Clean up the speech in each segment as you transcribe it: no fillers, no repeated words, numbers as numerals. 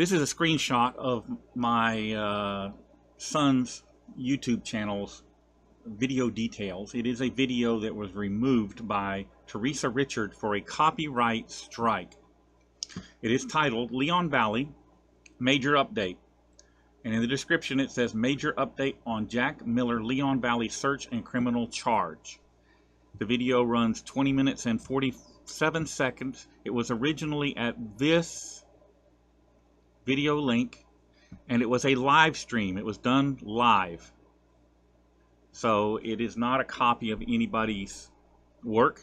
This is a screenshot of my son's YouTube channel's video details. It is a video that was removed by Theresa Richard for a copyright strike. It is titled Leon Valley Major Update. And in the description it says Major Update on Jack Miller Leon Valley Search and Criminal Charge. The video runs 20 minutes and 47 seconds. It was originally at this video link, and it was a live stream. It was done live. So it is not a copy of anybody's work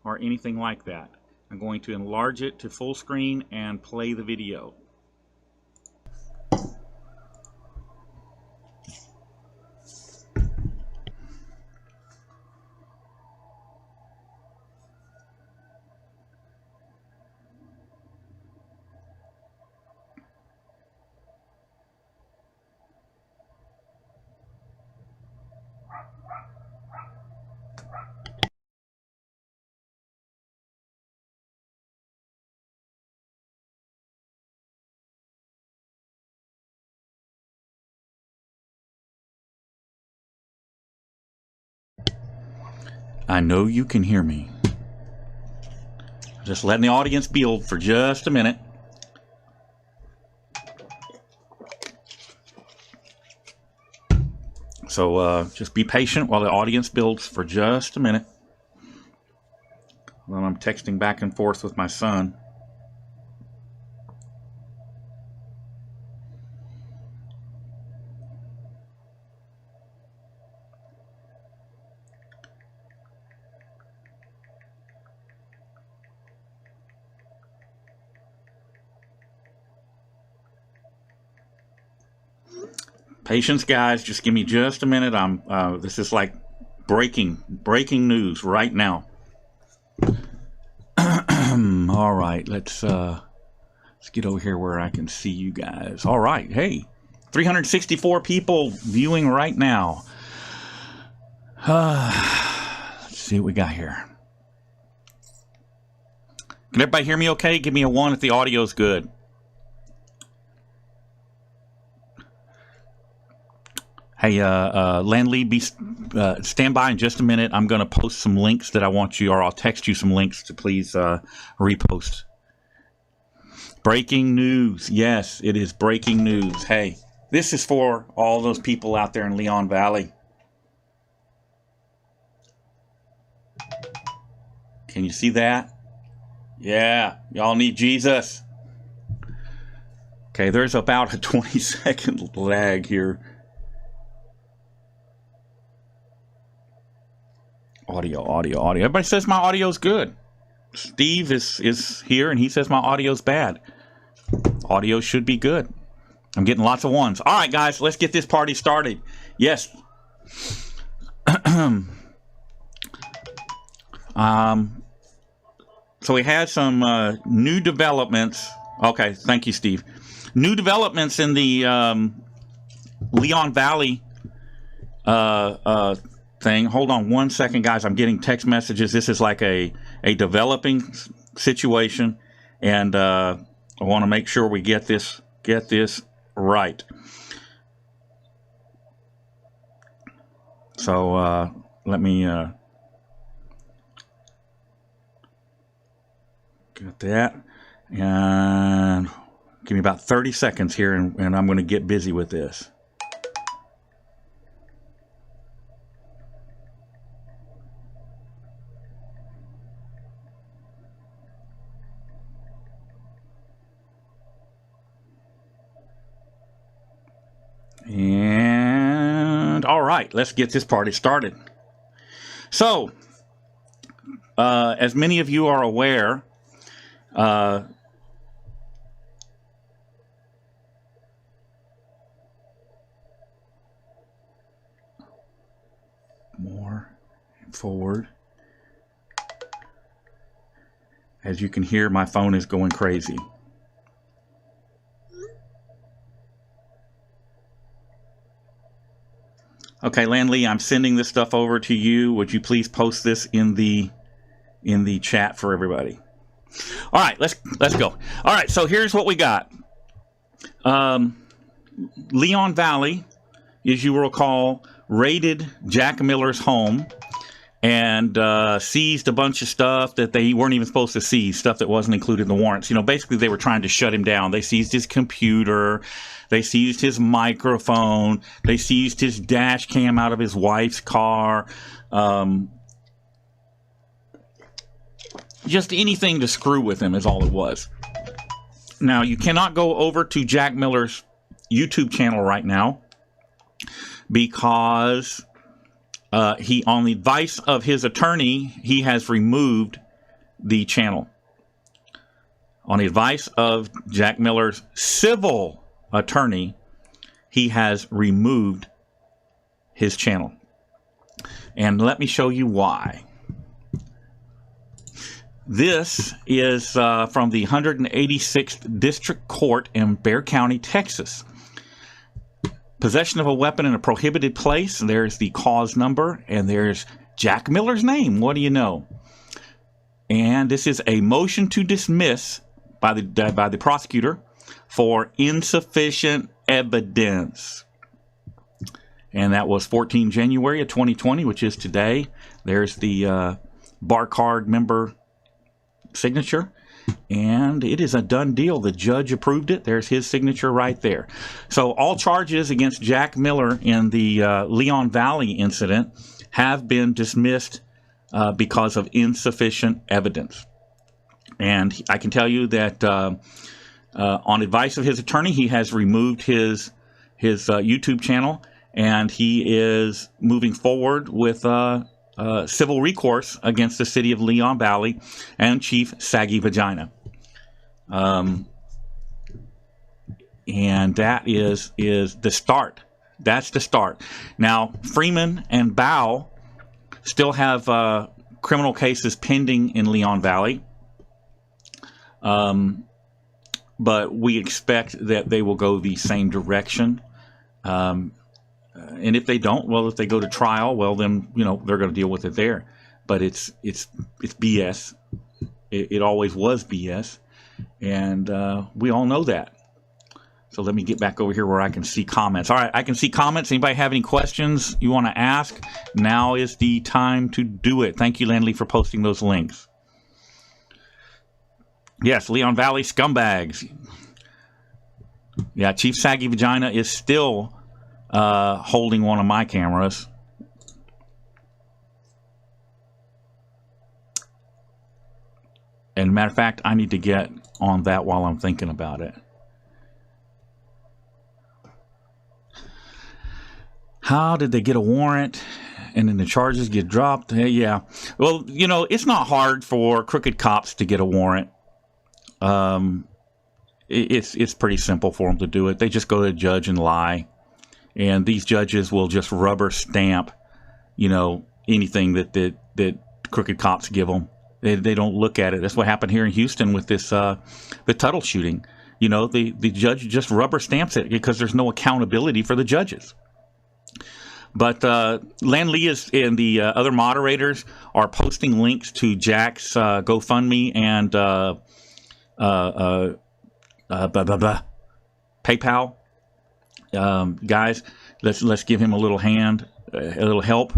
or anything like that. I'm going to enlarge it to full screen and play the video. I know you can hear me. Just letting the audience build for just a minute. So just be patient while the audience builds for just a minute. While I'm texting back and forth with my son. Patience, guys. Just give me just a minute. This is like breaking news right now. All right, let's get over here where I can see you guys. All right, hey, 364 people viewing right now. Let's see what we got here. Can everybody hear me okay? Give me a 1 if the audio's good. Hey, Landley, stand by in just a minute. I'm going to post some links that I want you, or I'll text you some links to please repost. Breaking news. Yes, it is breaking news. Hey, this is for all those people out there in Leon Valley. Can you see that? Yeah, y'all need Jesus. Okay, there's about a 20-second lag here. Audio. Everybody says my audio's good. Steve is here and he says my audio's bad. Audio should be good. I'm getting lots of ones. All right, guys, let's get this party started. Yes. So we had some new developments. Okay, thank you, Steve. New developments in the Leon Valley thing. Hold on 1 second, guys. I'm getting text messages. This is like a developing situation, and I want to make sure we get this right. So let me get that, and give me about 30 seconds here, and I'm going to get busy with this. And all right, let's get this party started. So, as many of you are aware, more and forward. As you can hear, my phone is going crazy. Okay, Landley, I'm sending this stuff over to you. Would you please post this in the chat for everybody? All right, let's go. All right, so here's what we got. Leon Valley, as you will recall, raided Jack Miller's home and seized a bunch of stuff that they weren't even supposed to seize, stuff that wasn't included in the warrants. You know, basically they were trying to shut him down. They seized his computer, they seized his microphone, they seized his dash cam out of his wife's car, just anything to screw with him is all it was. Now, you cannot go over to Jack Miller's YouTube channel right now because he, on the advice of his attorney, he has removed the channel. On the advice of Jack Miller's civil attorney, he has removed his channel. And let me show you why. This is from the 186th District Court in Bexar County, Texas. Possession of a weapon in a prohibited place. There's the cause number, and there's Jack Miller's name. What do you know? And this is a motion to dismiss by the prosecutor for insufficient evidence. And that was 14 January of 2020, which is today. There's the bar card member signature, and it is a done deal. The judge approved it. There's his signature right there. So all charges against Jack Miller in the Leon Valley incident have been dismissed because of insufficient evidence. And I can tell you that on advice of his attorney, he has removed his YouTube channel, and he is moving forward with civil recourse against the city of Leon Valley and Chief Saggy Vagina. And that is the start. That's the start. Now, Freeman and Bow still have criminal cases pending in Leon Valley. But we expect that they will go the same direction. And if they don't, well, if they go to trial, well, then, you know, they're going to deal with it there. But it's BS. It always was BS. And we all know that. So let me get back over here where I can see comments. All right, I can see comments. Anybody have any questions you want to ask? Now is the time to do it. Thank you, Landley, for posting those links. Yes, Leon Valley scumbags. Yeah, Chief Saggy Vagina is still holding one of my cameras. And matter of fact, I need to get on that while I'm thinking about it. How did they get a warrant and then the charges get dropped? Yeah. Well, you know, it's not hard for crooked cops to get a warrant. It's pretty simple for them to do it. They just go to a judge and lie. And these judges will just rubber stamp, you know, anything that crooked cops give them. They don't look at it. That's what happened here in Houston with this the Tuttle shooting. You know, the judge just rubber stamps it because there's no accountability for the judges. But Landley and the other moderators are posting links to Jack's GoFundMe and PayPal. Guys, let's give him a little hand, a little help,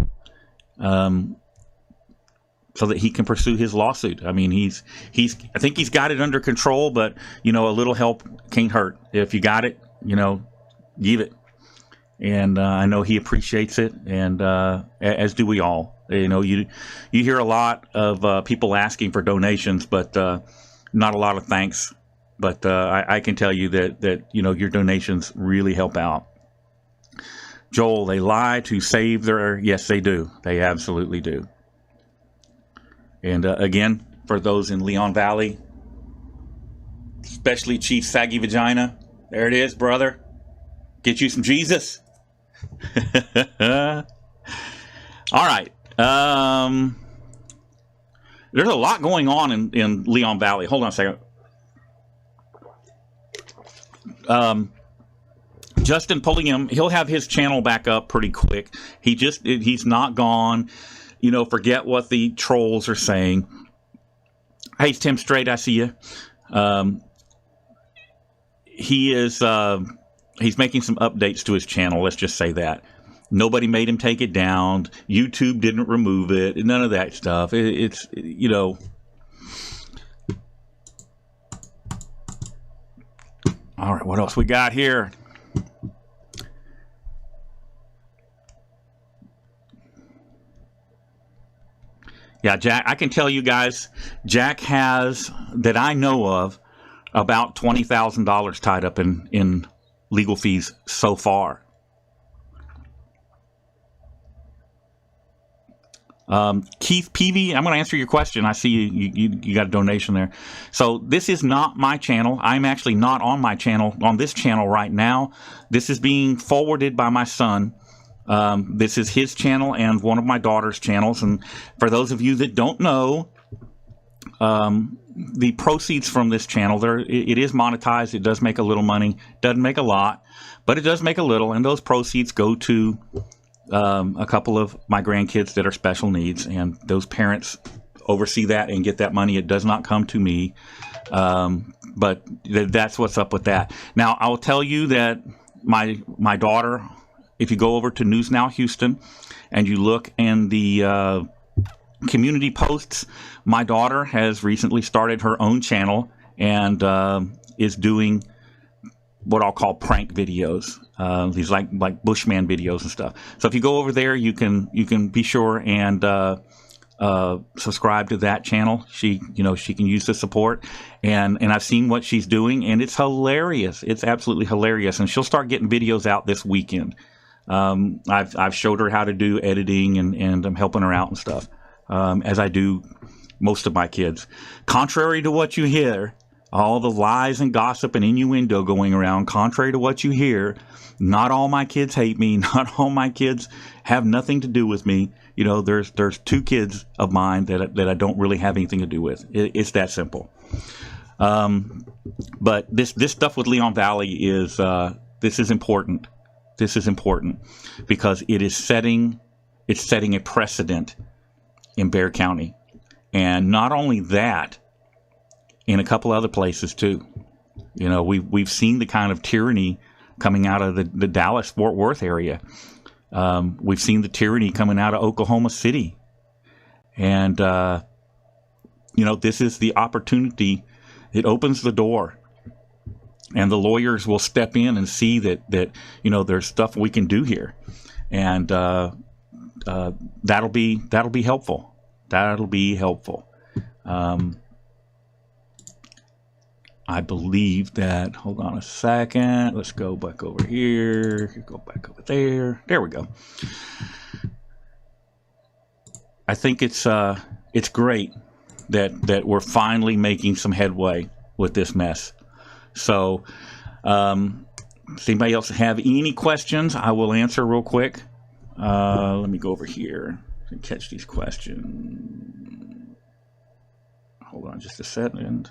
so that he can pursue his lawsuit. I mean, I think he's got it under control, but you know, a little help can't hurt. If you got it, you know, give it. And I know he appreciates it, and as do we all. You know, you hear a lot of people asking for donations, but not a lot of thanks. But I can tell you that you know, your donations really help out. Joel, they lie to save their... Yes, they do. They absolutely do. And again, for those in Leon Valley, especially Chief Saggy Vagina, there it is, brother. Get you some Jesus. All right. There's a lot going on in Leon Valley. Hold on a second. Justin Pulliam, he'll have his channel back up pretty quick. He's not gone. You know, forget what the trolls are saying. Hey, Tim Strait, I see you. he is he's making some updates to his channel. Let's just say that. Nobody made him take it down. YouTube didn't remove it. None of that stuff. It's, you know. All right, what else we got here? Yeah, Jack, I can tell you guys, Jack has, that I know of, about $20,000 tied up in legal fees so far. Keith Peavy, I'm going to answer your question. I see you got a donation there. So this is not my channel. I'm actually not on my channel, on this channel right now. This is being forwarded by my son. This is his channel and one of my daughter's channels. And for those of you that don't know, the proceeds from this channel, it is monetized. It does make a little money. Doesn't make a lot, but it does make a little. And those proceeds go to a couple of my grandkids that are special needs, and those parents oversee that and get that money. It does not come to me, but that's what's up with that. Now, I will tell you that my daughter, if you go over to News Now Houston and you look in the community posts, my daughter has recently started her own channel and is doing what I'll call prank videos. These like Bushman videos and stuff. So if you go over there, you can be sure and subscribe to that channel. She can use the support, and I've seen what she's doing, and it's hilarious. It's absolutely hilarious, and she'll start getting videos out this weekend. I've showed her how to do editing, and I'm helping her out and stuff, as I do most of my kids. Contrary to what you hear, all the lies and gossip and innuendo going around, contrary to what you hear, not all my kids hate me. Not all my kids have nothing to do with me. You know, there's 2 kids of mine that I don't really have anything to do with. It's that simple. But this stuff with Leon Valley is this is important. This is important because it's setting a precedent in Bexar County, and not only that, in a couple other places too. You know, we've seen the kind of tyranny coming out of the Dallas-Fort Worth area. We've seen the tyranny coming out of Oklahoma City. And, this is the opportunity. It opens the door. And the lawyers will step in and see that there's stuff we can do here. And that'll be helpful. That'll be helpful. I believe that, hold on a second, let's go back over here, go back over there, there we go. I think it's great that we're finally making some headway with this mess. So, does anybody else have any questions? I will answer real quick. Let me go over here and catch these questions. Hold on just a second.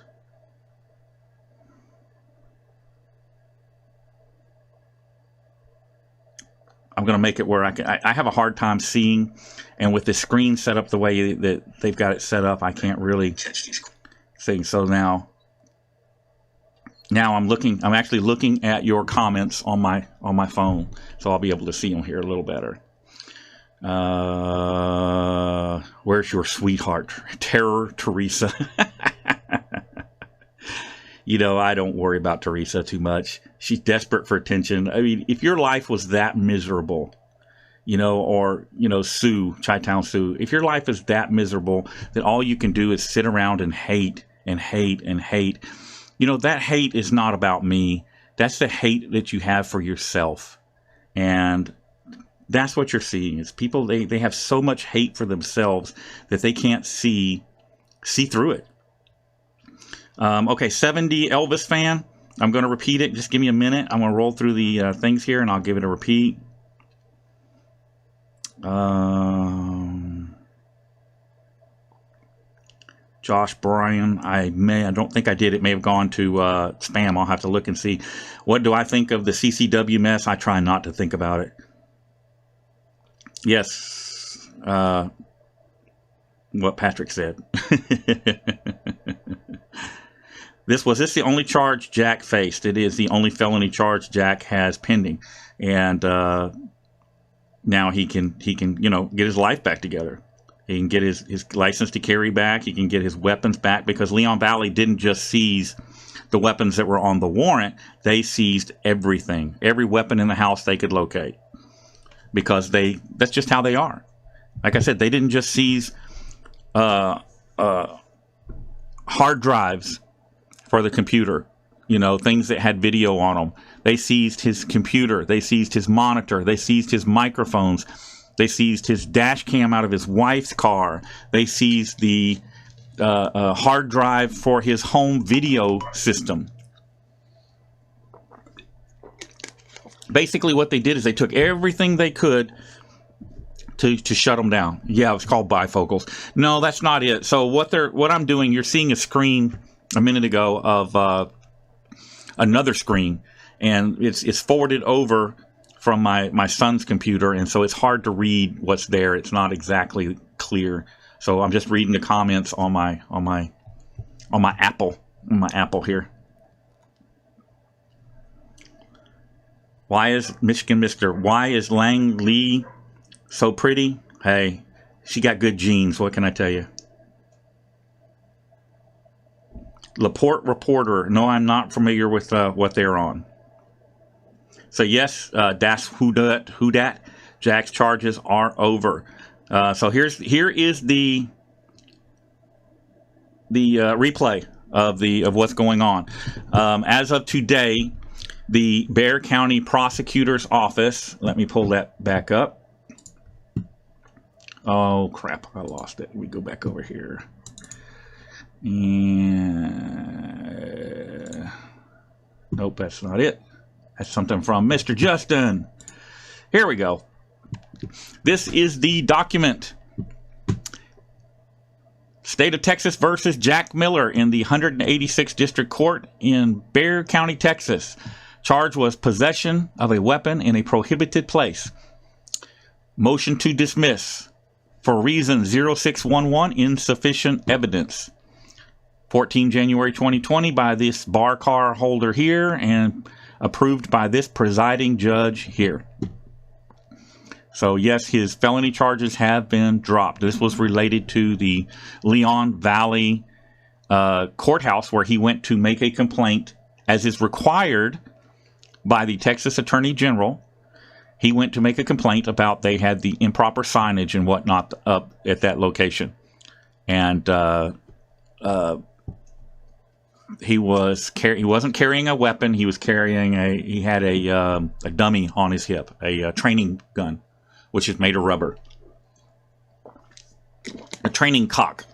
I'm going to make it where I have a hard time seeing, and with the screen set up the way that they've got it set up, I can't really catch these things. So now I'm actually looking at your comments on my phone, so I'll be able to see them here a little better. Where's your sweetheart? Terror, Theresa. I don't worry about Theresa too much. She's desperate for attention. I mean, if your life was that miserable, or Sue, Chi-Town Sue, if your life is that miserable that all you can do is sit around and hate and hate and hate, that hate is not about me. That's the hate that you have for yourself. And that's what you're seeing is people, they have so much hate for themselves that they can't see through it. Okay, 70 Elvis fan. I'm going to repeat it. Just give me a minute. I'm going to roll through the things here, and I'll give it a repeat. Josh Bryan. I don't think I did. It may have gone to spam. I'll have to look and see. What do I think of the CCW mess? I try not to think about it. Yes. What Patrick said. This the only charge Jack faced. It is the only felony charge Jack has pending, and now he can get his life back together. He can get his license to carry back. He can get his weapons back, because Leon Valley didn't just seize the weapons that were on the warrant. They seized everything, every weapon in the house they could locate, because that's just how they are. Like I said, they didn't just seize hard drives for the computer, things that had video on them. They seized his computer. They seized his monitor. They seized his microphones. They seized his dash cam out of his wife's car. They seized the hard drive for his home video system. Basically, what they did is they took everything they could to shut them down. Yeah, it was called bifocals. No, that's not it. So what I'm doing, you're seeing a screen a minute ago of another screen, and it's forwarded over from my son's computer, and so it's hard to read what's there. It's not exactly clear. So I'm just reading the comments on my Apple here. Why is Michigan Mister? Why is Lang Lee so pretty? Hey, she got good genes. What can I tell you? Laporte Reporter. No, I'm not familiar with what they're on. So yes, das who dat. Jack's charges are over. So here is the replay of what's going on. As of today, the Bexar County Prosecutor's Office. Let me pull that back up. Oh crap! I lost it. We go back over here. And nope, that's not it. That's something from Mr. Justin. Here we go. This is the document. State of Texas versus Jack Miller in the 186th District Court in Bexar County, Texas. Charge was possession of a weapon in a prohibited place. Motion to dismiss for reason 0611, insufficient evidence. 14 January 2020 by this bar car holder here, and approved by this presiding judge here. So yes, his felony charges have been dropped. This was related to the Leon Valley courthouse, where he went to make a complaint, as is required by the Texas Attorney General. He went to make a complaint about they had the improper signage and whatnot up at that location. And he wasn't carrying a weapon. He was carrying he had a dummy on his hip, a training gun, which is made of rubber. A training cock.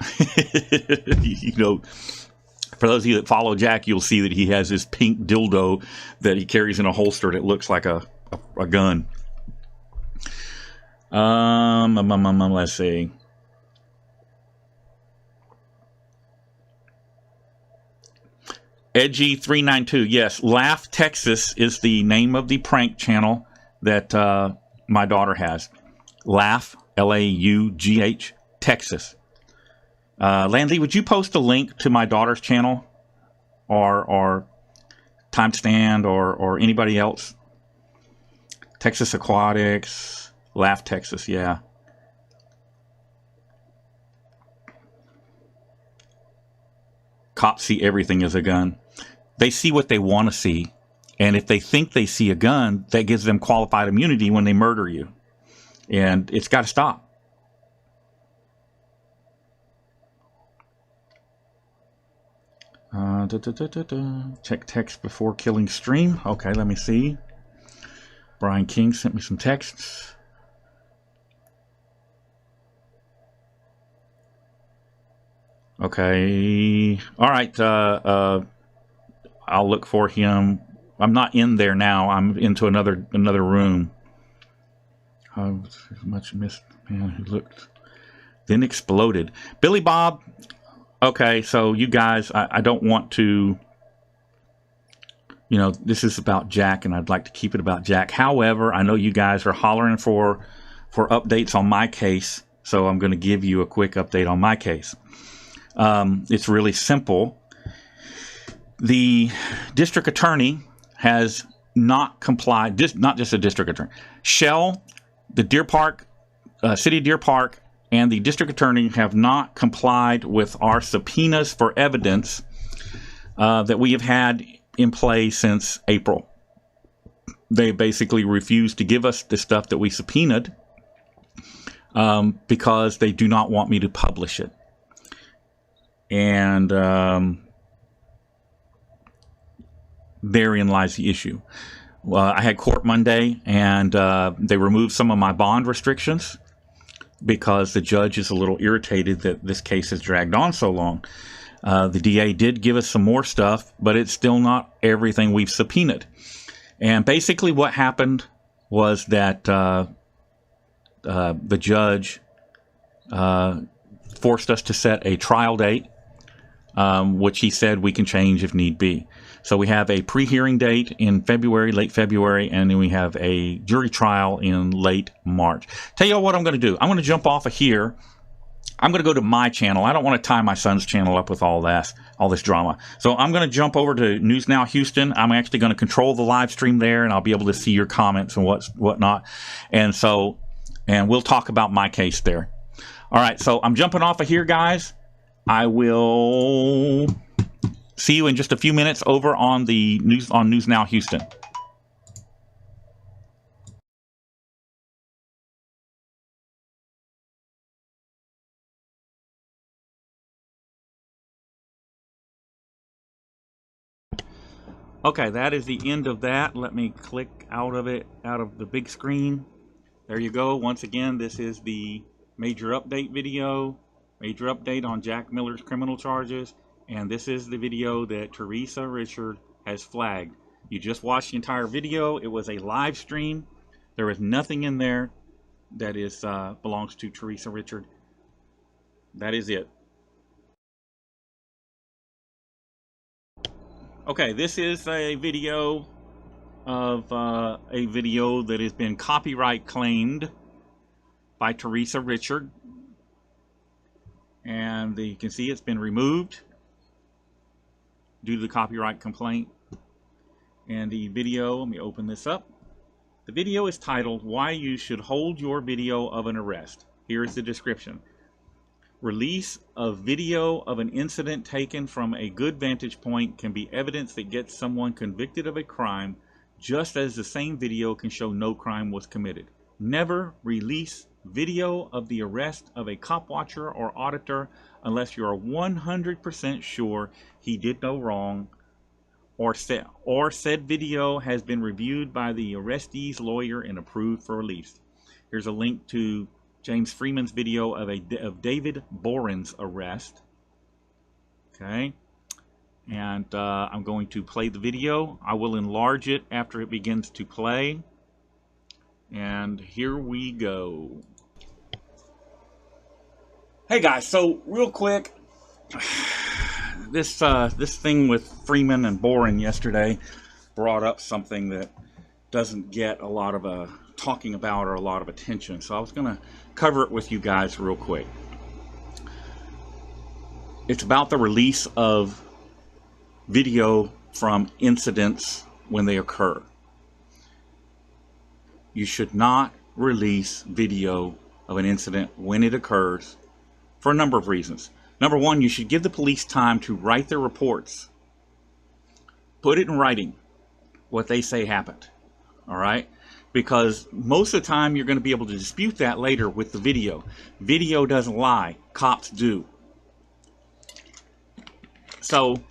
For those of you that follow Jack, you'll see that he has this pink dildo that he carries in a holster that looks like a gun. Let's see. Edgy 392. Yes, Laugh Texas is the name of the prank channel that my daughter has. Laugh, Laugh, Texas. Landy, would you post a link to my daughter's channel, or Timestamp, or anybody else? Texas Aquatics, Laugh Texas, yeah. Cops see everything as a gun. They see what they want to see, and if they think they see a gun, that gives them qualified immunity when they murder you, and it's got to stop. Check text before killing stream. Okay, let me see. Brian King sent me some texts. Okay. All right. I'll look for him. I'm not in there now. I'm into another room. Much missed man who looked, then exploded. Billy Bob. Okay, so you guys, I don't want to, this is about Jack, and I'd like to keep it about Jack. However, I know you guys are hollering for updates on my case, so I'm going to give you a quick update on my case. It's really simple. The district attorney has not complied, not just a district attorney. Shell, the Deer Park, City of Deer Park, and the district attorney have not complied with our subpoenas for evidence that we have had in play since April. They basically refused to give us the stuff that we subpoenaed because they do not want me to publish it. And therein lies the issue. I had court Monday, and they removed some of my bond restrictions because the judge is a little irritated that this case has dragged on so long. The DA did give us some more stuff, but it's still not everything we've subpoenaed. And basically what happened was that the judge forced us to set a trial date, which he said we can change if need be. So we have a pre-hearing date in February, late February, and then we have a jury trial in late March. Tell you what I'm going to do. I'm going to jump off of here. I'm going to go to my channel. I don't want to tie my son's channel up with all this drama. So I'm going to jump over to News Now Houston. I'm actually going to control the live stream there, and I'll be able to see your comments and whatnot. And we'll talk about my case there. All right, so I'm jumping off of here, guys. I will see you in just a few minutes over on the News Now Houston. Okay, that is the end of that. Let me click out of it, out of the big screen. There you go. Once again, this is the major update video, major update on Jack Miller's criminal charges, and this is the video that Theresa Richard has flagged. You just watched the entire video. It was a live stream. There is nothing in there that is belongs to Theresa Richard. That is it. Okay, this is a video of a video that has been copyright claimed by Theresa Richard, and you can see it's been removed due to the copyright complaint. And the video, let me open this up. The video is titled, "Why You Should Hold Your Video of an Arrest." Here is the description. Release of video of an incident taken from a good vantage point can be evidence that gets someone convicted of a crime, just as the same video can show no crime was committed. Never release video of the arrest of a cop watcher or auditor unless you are 100% sure he did no wrong, or said video has been reviewed by the arrestee's lawyer and approved for release. Here's a link to James Freeman's video of David Boren's arrest. Okay, and I'm going to play the video. I will enlarge it after it begins to play. And here we go. Hey guys, so real quick, this thing with Freeman and Boren yesterday brought up something that doesn't get a lot of talking about or a lot of attention. So I was going to cover it with you guys real quick. It's about the release of video from incidents when they occur. You should not release video of an incident when it occurs for a number of reasons. Number one, you should give the police time to write their reports. Put it in writing, what they say happened. All right? Because most of the time you're going to be able to dispute that later with the video. Video doesn't lie. Cops do. So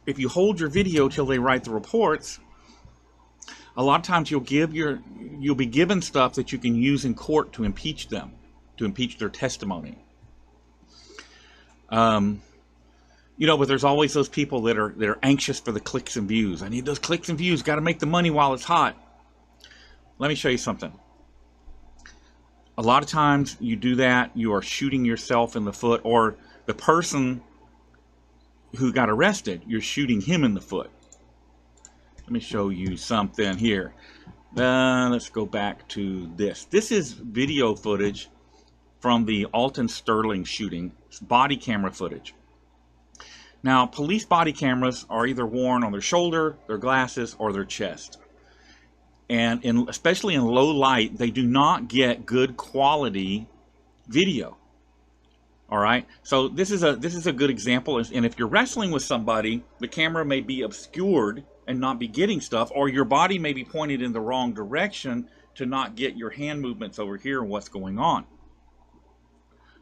if you hold your video till they write the reports, a lot of times you'll be given stuff that you can use in court to impeach them, to impeach their testimony. You know, but there's always those people that are anxious for the clicks and views. I need those clicks and views. Got to make the money while it's hot. Let me show you something. A lot of times you do that, you are shooting yourself in the foot, or the person who got arrested, you're shooting him in the foot. Let me show you something here. Let's go back to this. This is video footage from the Alton Sterling shooting. It's body camera footage. Now, police body cameras are either worn on their shoulder, their glasses, or their chest. And especially in low light, they do not get good quality video. All right, so this is a good example. And if you're wrestling with somebody, the camera may be obscured and not be getting stuff, or your body may be pointed in the wrong direction to not get your hand movements over here and what's going on.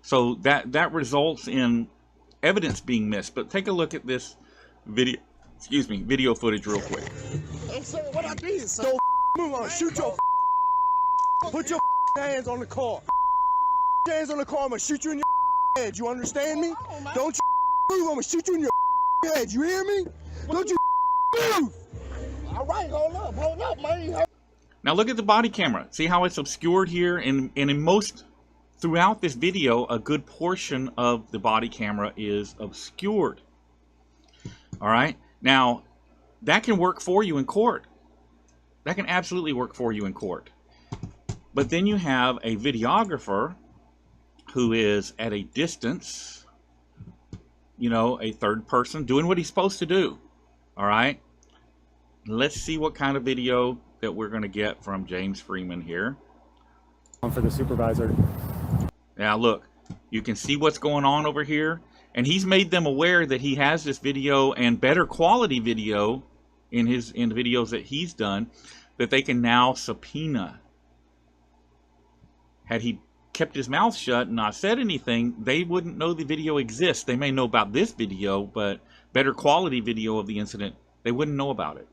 So that results in evidence being missed. But take a look at this video footage real quick. I'm saying what I did, so don't move on, shoot your put your hands on the car. Hands on the car, I'm gonna shoot you in your head. You understand me? Don't you move, I'm gonna shoot you in your head. You hear me? Don't you move. All right, hold up, man. Now look at the body camera. See how it's obscured here? And throughout this video, a good portion of the body camera is obscured. All right. Now, that can work for you in court. That can absolutely work for you in court. But then you have a videographer who is at a distance, you know, a third person doing what he's supposed to do. All right. Let's see what kind of video that we're going to get from James Freeman here. For the supervisor. Now look, you can see what's going on over here, and he's made them aware that he has this video and better quality video in the videos that he's done that they can now subpoena. Had he kept his mouth shut and not said anything, they wouldn't know the video exists. They may know about this video, but better quality video of the incident, they wouldn't know about it.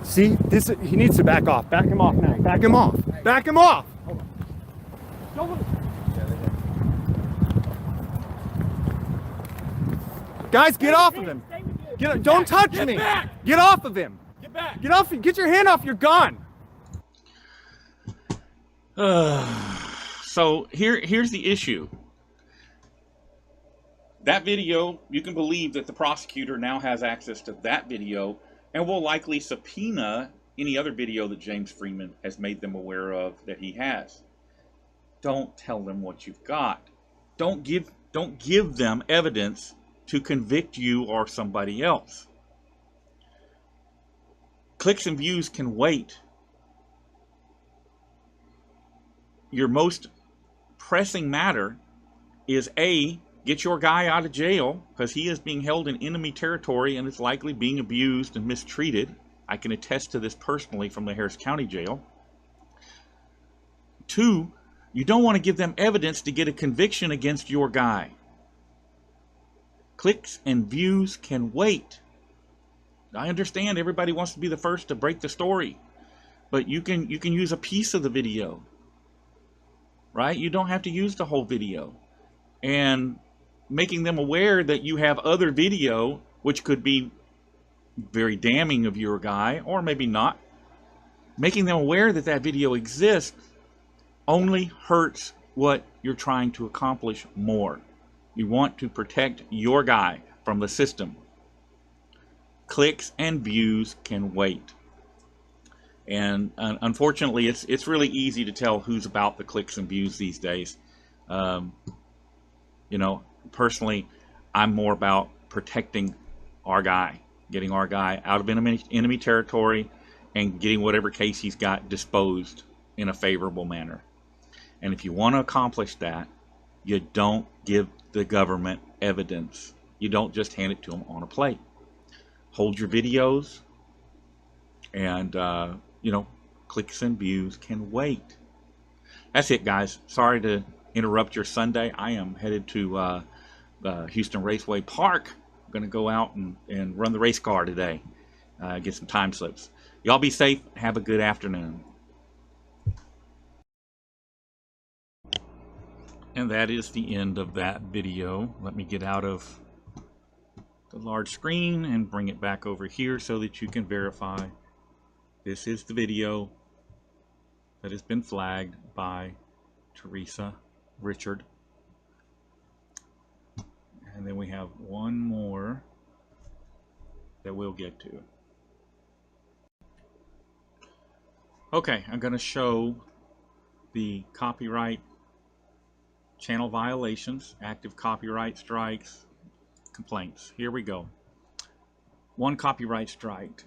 See, he needs to back off. Back him off now. Back him off. Back him off. Guys, get off of him. Don't touch me. Get off of him. Get back. Get off. Get your hand off your gun. So here's the issue. That video, you can believe that the prosecutor now has access to that video and will likely subpoena any other video that James Freeman has made them aware of that he has. Don't tell them what you've got. Don't give them evidence to convict you or somebody else. Clicks and views can wait. Your most pressing matter is A, get your guy out of jail because he is being held in enemy territory and is likely being abused and mistreated. I can attest to this personally from the Harris County Jail. 2, you don't want to give them evidence to get a conviction against your guy. Clicks and views can wait. I understand everybody wants to be the first to break the story, but you can use a piece of the video, right? You don't have to use the whole video. And making them aware that you have other video which could be very damning of your guy, or maybe not. Making them aware that that video exists only hurts what you're trying to accomplish more. You want to protect your guy from the system. Clicks and views can wait. And unfortunately, it's really easy to tell who's about the clicks and views these days. You know, personally, I'm more about protecting our guy, getting our guy out of enemy territory and getting whatever case he's got disposed in a favorable manner. And if you want to accomplish that, you don't give the government evidence. You don't just hand it to them on a plate. Hold your videos, and you know, clicks and views can wait. That's it, guys. Sorry to interrupt your Sunday. I am headed to Houston Raceway Park. I'm going to go out and run the race car today, get some time slips. Y'all be safe. Have a good afternoon. And that is the end of that video. Let me get out of the large screen and bring it back over here so that you can verify this is the video that has been flagged by Theresa Richard. And then we have one more that we'll get to. Okay, I'm going to show the copyright channel violations, active copyright strikes, complaints. Here we go. One copyright strike.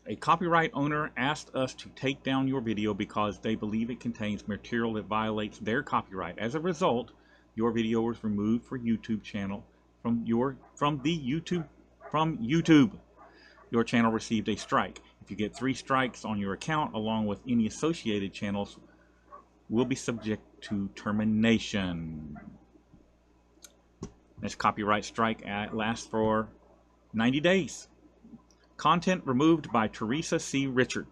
A copyright owner asked us to take down your video because they believe it contains material that violates their copyright. As a result, your video was removed from YouTube channel from YouTube. Your channel received a strike. If you get 3 strikes on your account, along with any associated channels, will be subject to termination. This copyright strike lasts for 90 days. Content removed by Theresa Richard.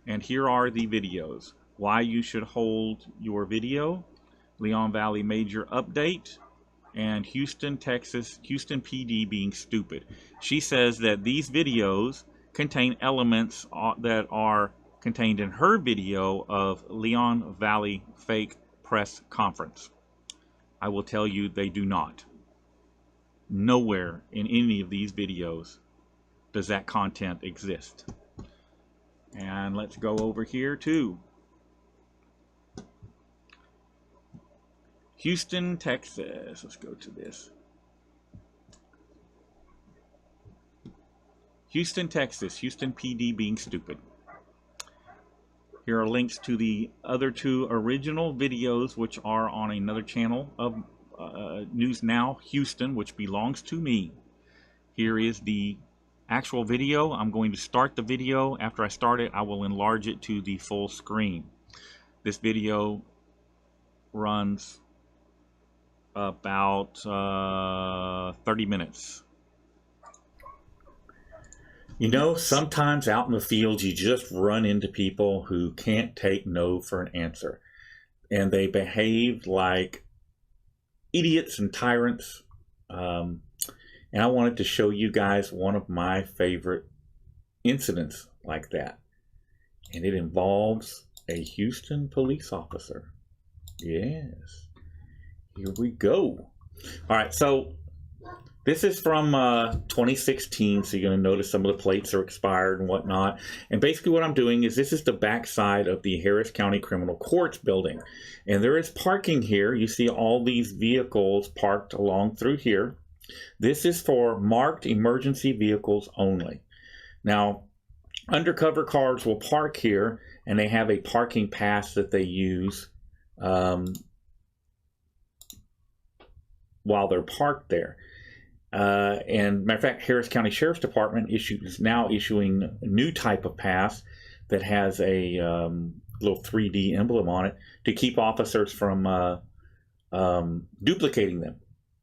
And here are the videos. Why you should hold your video, Leon Valley Major update, and Houston, Texas, Houston PD being stupid. She says that these videos contain elements that are contained in her video of Leon Valley fake press conference. I will tell you they do not. Nowhere in any of these videos does that content exist. And let's go over here to Houston, Texas. Let's go to this. Houston, Texas, Houston PD being stupid. Here are links to the other 2 original videos, which are on another channel of News Now Houston, which belongs to me. Here is the actual video. I'm going to start the video. After I start it, I will enlarge it to the full screen. This video runs about 30 minutes. You know, sometimes out in the field, you just run into people who can't take no for an answer. And they behave like idiots and tyrants. And I wanted to show you guys one of my favorite incidents like that. And it involves a Houston police officer. Yes. Here we go. All right, so this is from 2016, so you're going to notice some of the plates are expired and whatnot. And basically what I'm doing is this is the backside of the Harris County Criminal Courts building. And there is parking here. You see all these vehicles parked along through here. This is for marked emergency vehicles only. Now, undercover cars will park here, and they have a parking pass that they use while they're parked there. And matter of fact, Harris County Sheriff's Department is now issuing a new type of pass that has a little 3D emblem on it to keep officers from duplicating them.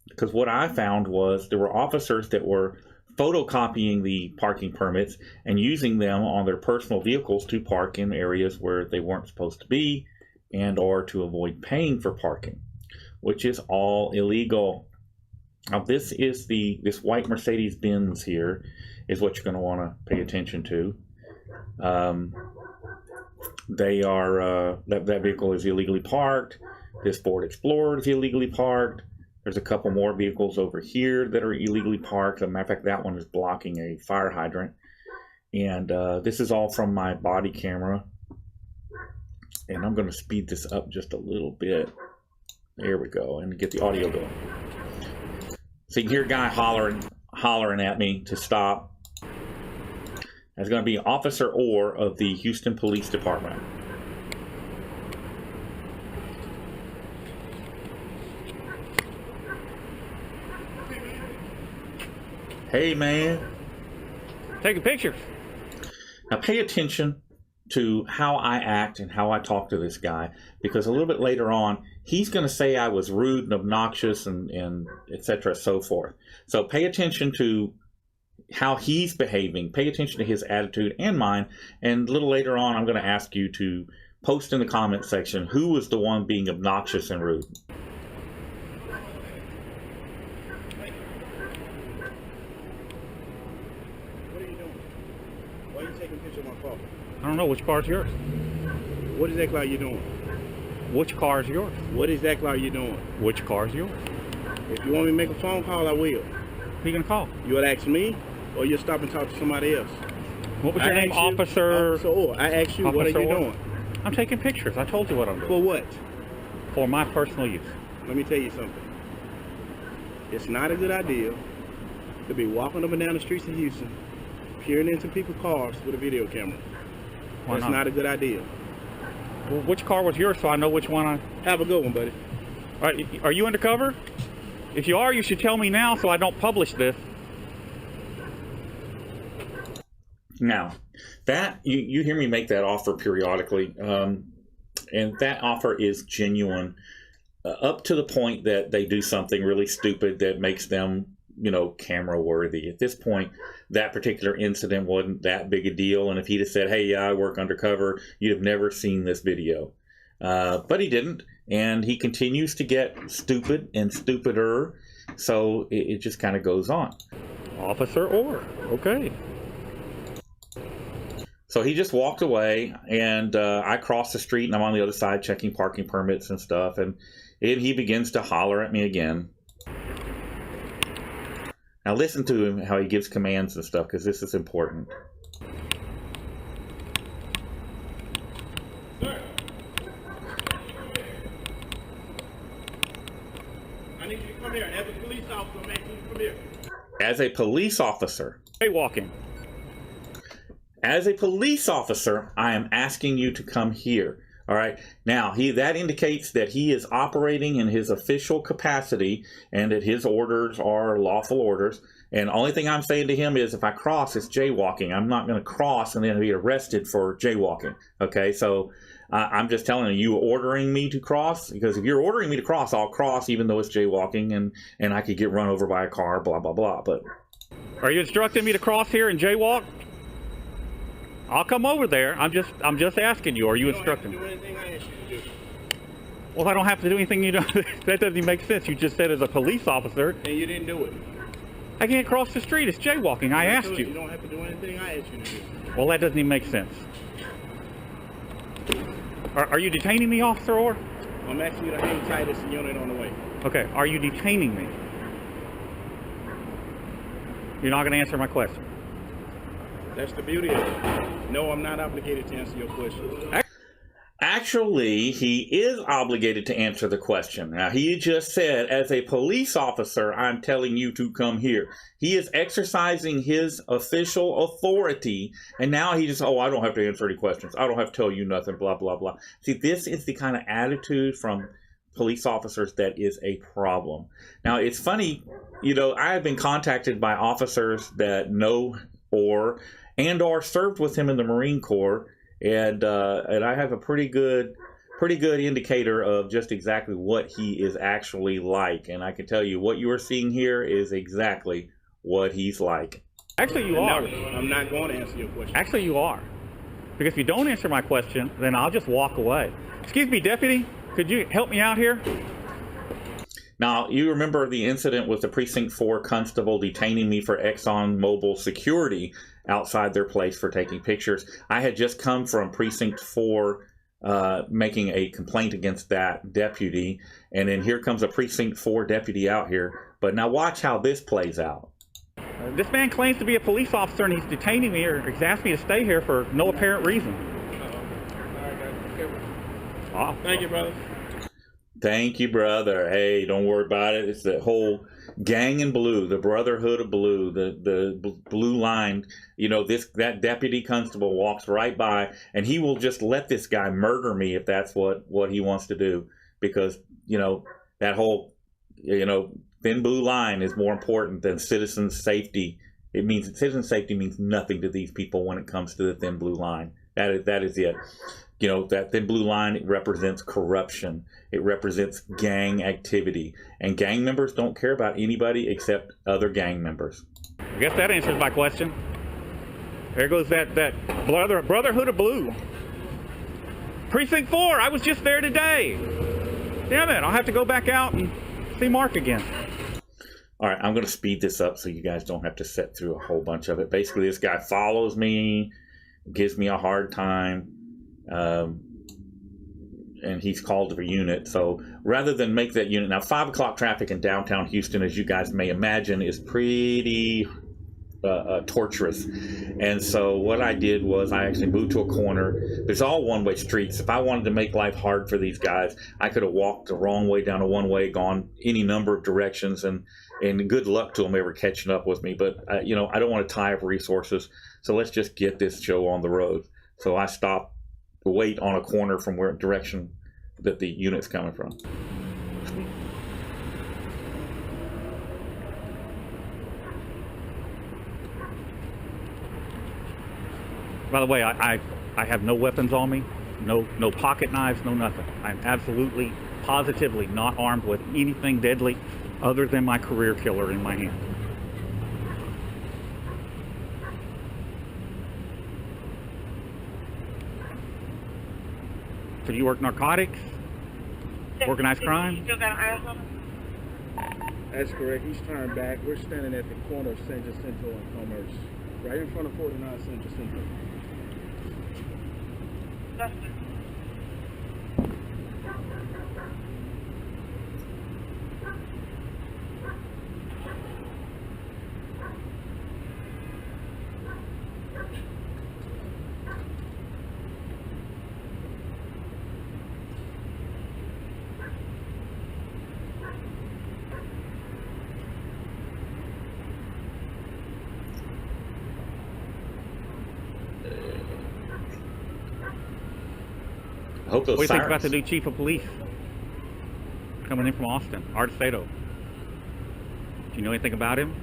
Because what I found was there were officers that were photocopying the parking permits and using them on their personal vehicles to park in areas where they weren't supposed to be, and or to avoid paying for parking, which is all illegal. Now this is this white Mercedes Benz here is what you're going to want to pay attention to. That vehicle is illegally parked. This Ford Explorer is illegally parked. There's a couple more vehicles over here that are illegally parked. As a matter of fact, that one is blocking a fire hydrant. And this is all from my body camera. And I'm going to speed this up just a little bit. There we go. And get the audio going. So you can hear a guy hollering at me to stop. That's going to be Officer Orr of the Houston Police Department. Hey, man. Taking pictures. Now pay attention to how I act and how I talk to this guy, because a little bit later on, he's going to say I was rude and obnoxious and etc. so forth. So pay attention to how he's behaving. Pay attention to his attitude and mine. And a little later on, I'm going to ask you to post in the comment section who was the one being obnoxious and rude. I don't know. Which car is yours? What exactly are you doing? Which car is yours? What exactly are you doing? Which car is yours? If you want me to make a phone call, I will. Who you gonna call? You will ask me, or you'll stop and talk to somebody else. What was your name? Officer Orr. I asked you, what are you doing? I'm taking pictures. I told you what I'm doing. For what? For my personal use. Let me tell you something. It's not a good idea to be walking up and down the streets of Houston, peering into people's cars with a video camera. Why That's not a good idea. Well, which car was yours so I know which one I... Have a good one, buddy. All right, are you undercover? If you are, you should tell me now so I don't publish this. Now, that you hear me make that offer periodically, and that offer is genuine, up to the point that they do something really stupid that makes them, you know, camera worthy. At this point, that particular incident wasn't that big a deal, and if he'd have said, "Hey, yeah, I work undercover," you'd have never seen this video. But he didn't, and he continues to get stupid and stupider, so it just kind of goes on. Officer Orr, okay. So he just walked away, and I crossed the street, and I'm on the other side checking parking permits and stuff, and he begins to holler at me again. Now listen to him, how he gives commands and stuff, because this is important. Sir. I need you to come here. As a police officer, I'm asking you to come here. As a police officer, Jaywalking. As a police officer, I am asking you to come here. All right. Now, that indicates that he is operating in his official capacity and that his orders are lawful orders. And the only thing I'm saying to him is if I cross, it's jaywalking. I'm not going to cross and then be arrested for jaywalking. Okay. So I'm just telling you ordering me to cross, because if you're ordering me to cross, I'll cross even though it's jaywalking, and I could get run over by a car, blah, blah, blah. But Are you instructing me to cross here and jaywalk? I'll come over there. I'm just asking you. Are you instructing me? You don't have to do anything I ask you to do. Well, I don't have to do anything you don't. That doesn't even make sense. You just said as a police officer, And you didn't do it. I can't cross the street. It's jaywalking. I asked You you. don't have to do anything I asked you to do. Well, that doesn't even make sense. Are you detaining me, Officer Orr? I'm asking you to hang tight. It's a unit on the way. Okay. Are you detaining me? You're not going to answer my question. That's the beauty of it. No, I'm not obligated to answer your question. actually, he is obligated to answer the question. Now, he just said, as a police officer, I'm telling you to come here. He is exercising his official authority, and now he just, I don't have to answer any questions. I don't have to tell you nothing, blah, blah, blah. See, this is the kind of attitude from police officers that is a problem. Now, it's funny, I have been contacted by officers that know Orr and are served with him in the Marine Corps, and I have a pretty good indicator of just exactly what he is actually like. And I can tell you what you are seeing here is exactly what he's like. Actually, you are. I'm not going to answer your question. Actually, you are. Because if you don't answer my question, then I'll just walk away. Excuse me, Deputy. Could you help me out here? Now, you remember the incident with the Precinct 4 constable detaining me for ExxonMobil security outside their place for taking pictures. I had just come from Precinct 4 making a complaint against that deputy, and then here comes a Precinct 4 deputy out here. But now watch how this plays out. This man claims to be a police officer, and he's detaining me, or he's asked me to stay here for no apparent reason. Oh. Thank you, brother. Thank you, brother. Hey, don't worry about it. It's the whole gang in blue, the Brotherhood of Blue, the blue line. That deputy constable walks right by, and he will just let this guy murder me if that's what he wants to do, because that whole thin blue line is more important than citizen safety. It means citizen safety means nothing to these people when it comes to the thin blue line. That is it. That thin blue line, it represents corruption. It represents gang activity. And gang members don't care about anybody except other gang members. I guess that answers my question. There goes that Brotherhood of Blue. Precinct 4, I was just there today. Damn it, I'll have to go back out and see Mark again. All right, I'm going to speed this up so you guys don't have to sit through a whole bunch of it. Basically, this guy follows me, gives me a hard time. And he's called for unit. So rather than make that unit, now 5 o'clock traffic in downtown Houston, as you guys may imagine, is pretty torturous. And so what I did was I actually moved to a corner. There's all one-way streets. If I wanted to make life hard for these guys, I could have walked the wrong way down a one-way, gone any number of directions, and good luck to them ever catching up with me. But you know, I don't want to tie up resources, so let's just get this show on the road. So I stopped to wait on a corner from where direction that the unit's coming from. By the way, I have no weapons on me, no pocket knives, no nothing. I'm absolutely, positively not armed with anything deadly other than my career killer in my hand. So you work narcotics, organized crime? That's correct. He's turned back. We're standing at the corner of San Jacinto and Commerce, right in front of 49 San Jacinto. I hope those What do you think about sirens. the new chief of police coming in from Austin, Art Stato? Do you know anything about him?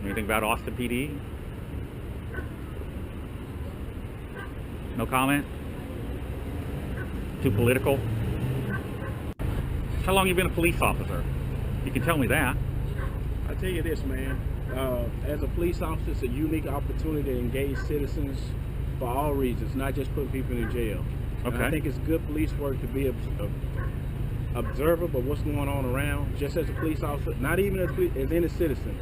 Anything about Austin PD? No comment? Too political? How long you been a police officer? You can tell me that. I tell you this, man. As a police officer, it's a unique opportunity to engage citizens for all reasons, not just putting people in jail. And Okay. I think it's good police work to be observer of what's going on around, just as a police officer, not even as any citizen.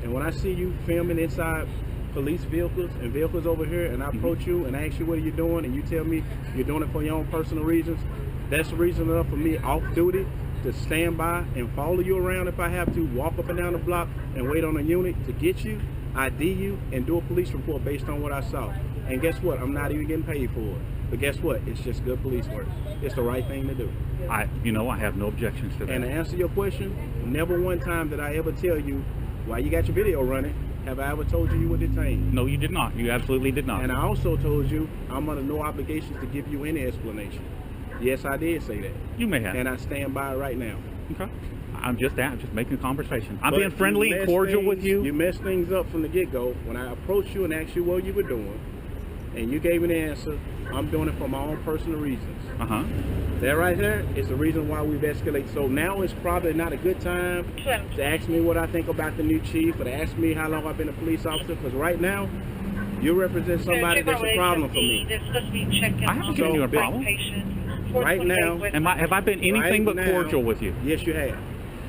And when I see you filming inside police vehicles and vehicles over here, and I approach you and ask you what are you doing, and you tell me you're doing it for your own personal reasons, that's reason enough for me off duty to stand by and follow you around if I have to, walk up and down the block and wait on a unit to get you, ID you, and do a police report based on what I saw. And guess what? I'm not even getting paid for it. But guess what? It's just good police work. It's the right thing to do. I have no objections to that. And to answer your question, never one time did I ever tell you while you got your video running, have I ever told you you were detained. No, you did not. You absolutely did not. And I also told you I'm under no obligations to give you any explanation. Yes, I did say that. You may have. And I stand by it right now. Okay. I'm just making a conversation. I'm But being friendly, you messed cordial with you. You messed things up from the get-go. When I approached you and asked you what you were doing, and you gave me the answer, I'm doing it for my own personal reasons. Uh-huh. That right there is the reason why we've escalated. So now it's probably not a good time to ask me what I think about the new chief, or to ask me how long I've been a police officer, because right now, you represent somebody that's a problem for me. I haven't given you a problem. Right now, Have I been anything but right now, cordial with you? Yes, you have.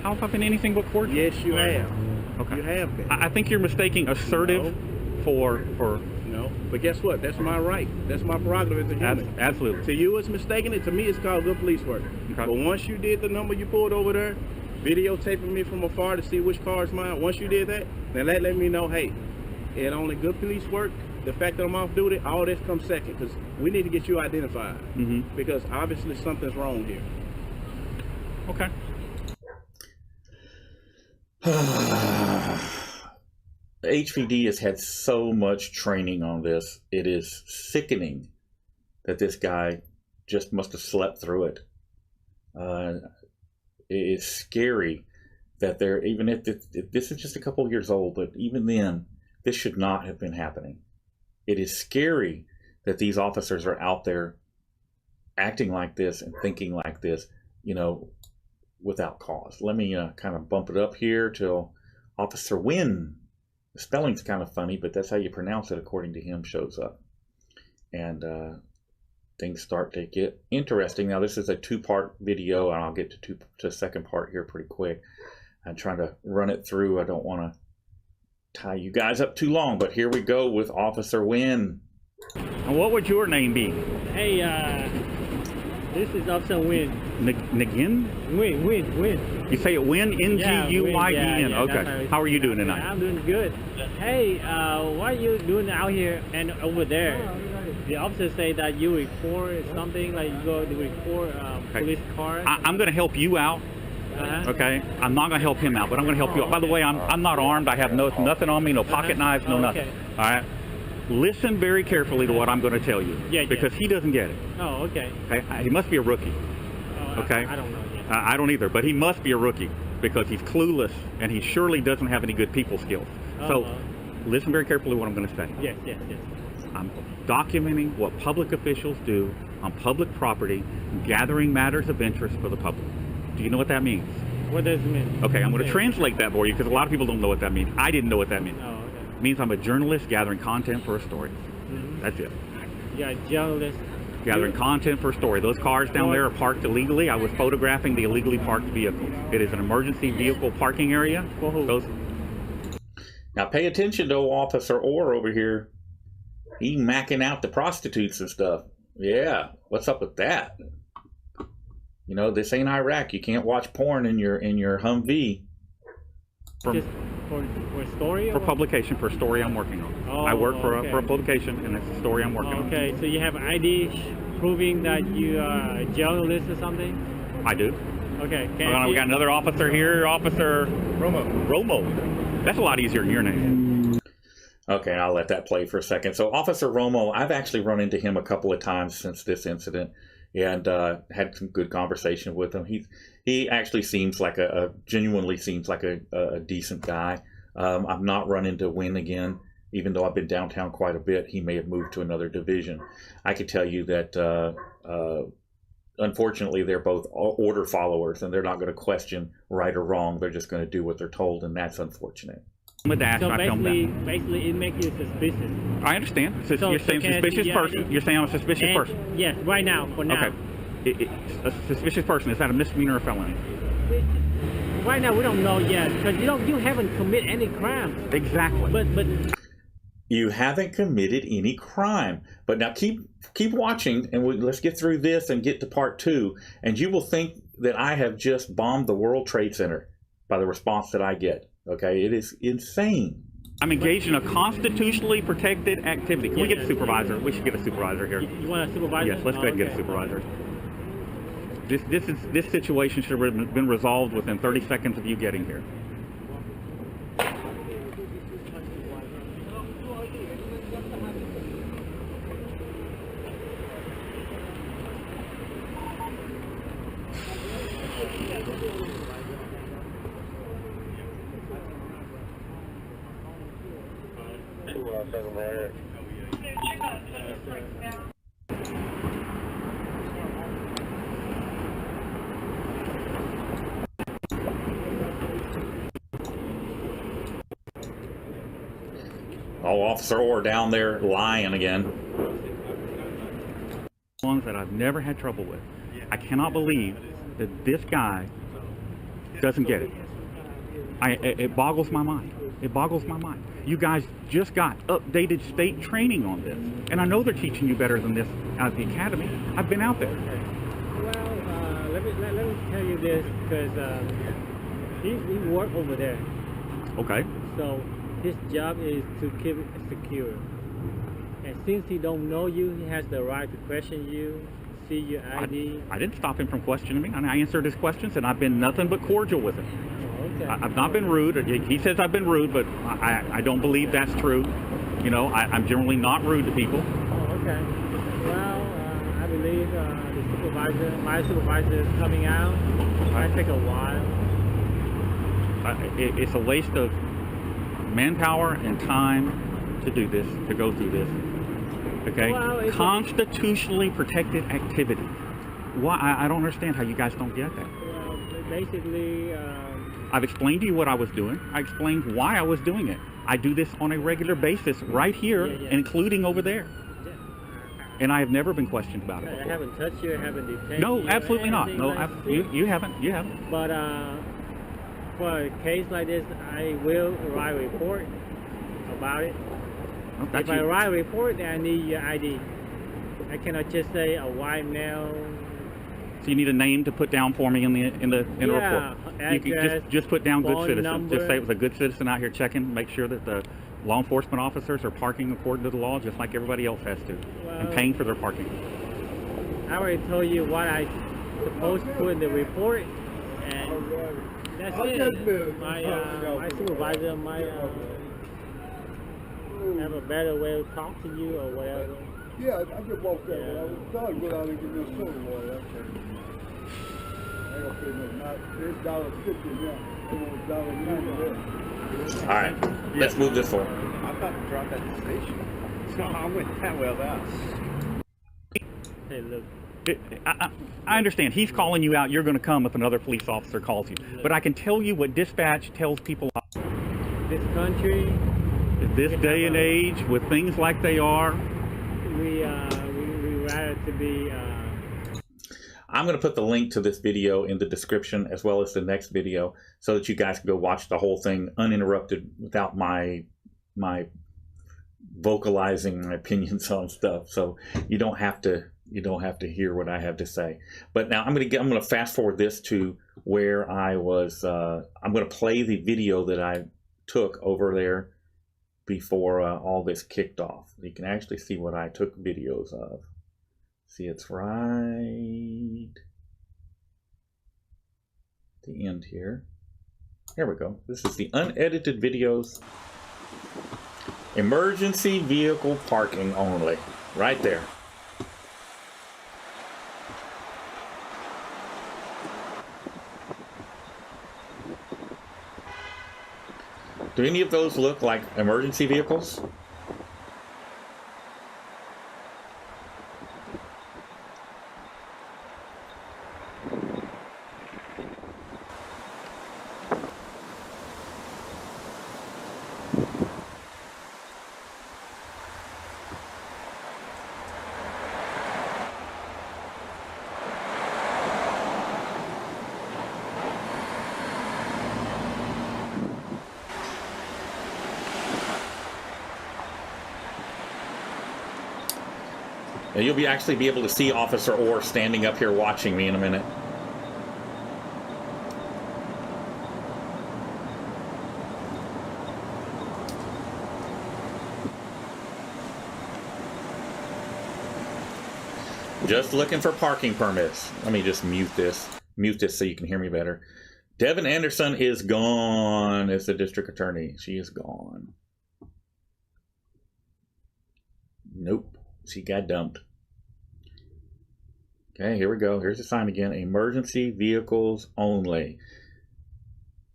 How have I been anything but cordial? Yes, you have. Okay. You have been. I think you're mistaking assertive for No, but guess what? That's my right. That's my prerogative as a human. Absolutely. To you, it's mistaken it. To me, it's called good police work. Okay. But once you did the number you pulled over there, videotaping me from afar to see which car is mine, once you did that, then that let me know, hey, it only good police work. The fact that I'm off duty, all this comes second, because we need to get you identified. Because obviously something's wrong here. Okay. The HVD has had so much training on this. It is sickening that this guy just must have slept through it. It is scary that they're, even if this is just a couple of years old, but even then, this should not have been happening. It is scary that these officers are out there acting like this and thinking like this, you know, without cause. Let me kind of bump it up here till Officer Wynn. The spelling's kind of funny, but that's how you pronounce it according to him, shows up. And things start to get interesting. Now, this is a two-part video, and I'll get to the second part here pretty quick. I'm trying to run it through. I don't want to tie you guys up too long, but here we go with Officer Wynn. And what would your name be? Hey, This is Officer Win. Nguyen? Win. You say it Win? N-G-U-Y-E-N. Yeah, okay. How are you doing tonight? I'm doing good. Hey, what are you doing out here and over there? The officer say that you report something, like you go to report police cars. I'm going to help you out. Okay, I'm not going to help him out, but I'm going to help you out. By the way, I'm not armed. I have nothing on me, no pocket knives, no nothing. All right. Listen very carefully to what I'm going to tell you, because he doesn't get it. Oh, okay. Okay, he must be a rookie. Okay. I don't know yet. I don't either, but he must be a rookie because he's clueless and he surely doesn't have any good people skills. So, listen very carefully to what I'm going to say. Yes. I'm documenting what public officials do on public property, gathering matters of interest for the public. Do you know what that means? What does it mean? Okay, I'm going to translate that for you because a lot of people don't know what that means. I didn't know what that means. Oh, okay. It means I'm a journalist gathering content for a story. That's it. You're a journalist. Gathering content for a story. Those cars down there are parked illegally. I was photographing the illegally parked vehicles. It is an emergency vehicle parking area. Now pay attention to Officer Orr over here. He macking out the prostitutes and stuff. Yeah, what's up with that? You know, this ain't Iraq. You can't watch porn in your Humvee. For a story? For publication, for a story I'm working on. Oh, I work for, okay. for a publication, and it's a story I'm working on. Okay, so you have ID proving that you are a journalist or something? I do. Okay. We got another officer here, Officer Romo. That's a lot easier than your name. Okay, I'll let that play for a second. So Officer Romo, I've actually run into him a couple of times since this incident, and had some good conversation with him. He actually seems like genuinely seems like a decent guy. I've not run into Win again, even though I've been downtown quite a bit. He may have moved to another division. I can tell you that unfortunately they're both order followers, and they're not going to question right or wrong. They're just going to do what they're told, and that's unfortunate. So basically it makes you suspicious. I understand. So you're saying suspicious person. You're saying I'm a suspicious person. Yes, right now, for now. Okay. A suspicious person, is that a misdemeanor or a felony? Right now we don't know yet, because you haven't committed any crime. Exactly. But you haven't committed any crime. But now keep watching, and let's get through this and get to part 2, and you will think that I have just bombed the World Trade Center by the response that I get. Okay, it is insane. I'm engaged in a constitutionally protected activity. Can we get a supervisor? We should get a supervisor here. You want a supervisor? Yes, let's go ahead and get a supervisor. This situation should have been resolved within 30 seconds of you getting here. Oh, Officer Orr down there lying again. Ones that I've never had trouble with. I cannot believe that this guy doesn't get it. It boggles my mind. It boggles my mind. You guys just got updated state training on this, and I know they're teaching you better than this at the academy. I've been out there. Well, let me tell you this, because he works over there. Okay. So his job is to keep it secure. And since he don't know you, he has the right to question you, see your ID. I didn't stop him from questioning me, and I answered his questions, and I've been nothing but cordial with him. Okay. I've not been rude. He says I've been rude, but I don't believe that's true. You know, I'm generally not rude to people. Oh, okay. Well, I believe my supervisor is coming out. It might take a while. It's a waste of manpower and time to do this, to go through this. Okay? Well, constitutionally protected activity. Why? I don't understand how you guys don't get that. Well, basically, I've explained to you what I was doing. I explained why I was doing it. I do this on a regular basis right here, including over there. Yeah. And I have never been questioned about it I before. haven't touched you, I haven't detained you. No, absolutely not. No, like you haven't. You haven't. But for a case like this, I will write a report about it. Oh, If I write a report, then I need your ID. I cannot just say a white male So you need a name to put down for me in the Yeah, report. You can address, just put down good phone citizen. number. Just say it was a good citizen out here checking. Make sure that the law enforcement officers are parking according to the law, just like everybody else has to, and Well, paying for their parking. I already told you what I supposed to put in the report, and that's it. My supervisor might have a better way of talking to you or whatever. Yeah, I just walked out. I was trying to go out and get me a soda water. I ain't gonna pay no $8.50 now. All right, let's move this forward. I thought to drop at the station. So I went that well out. Hey, look. I understand. He's calling you out. You're going to come if another police officer calls you. But I can tell you what dispatch tells people. This country, This day and age, with things like they are, we rather to be. I'm going to put the link to this video in the description as well as the next video so that you guys can go watch the whole thing uninterrupted without my vocalizing my opinions on stuff. So you don't have to hear what I have to say. But now I'm going to fast forward this to where I was. I'm going to play the video that I took over there before all this kicked off. You can actually see what I took videos of. See, it's right at the end here. Here we go. This is the unedited videos. Emergency vehicle parking only. Right there. Do any of those look like emergency vehicles? Now you'll actually be able to see Officer Orr standing up here watching me in a minute. Just looking for parking permits. Let me just mute this so you can hear me better. Devin Anderson is gone as the district attorney. She is gone. Nope. She got dumped. Okay, here we go. Here's the sign again. Emergency vehicles only.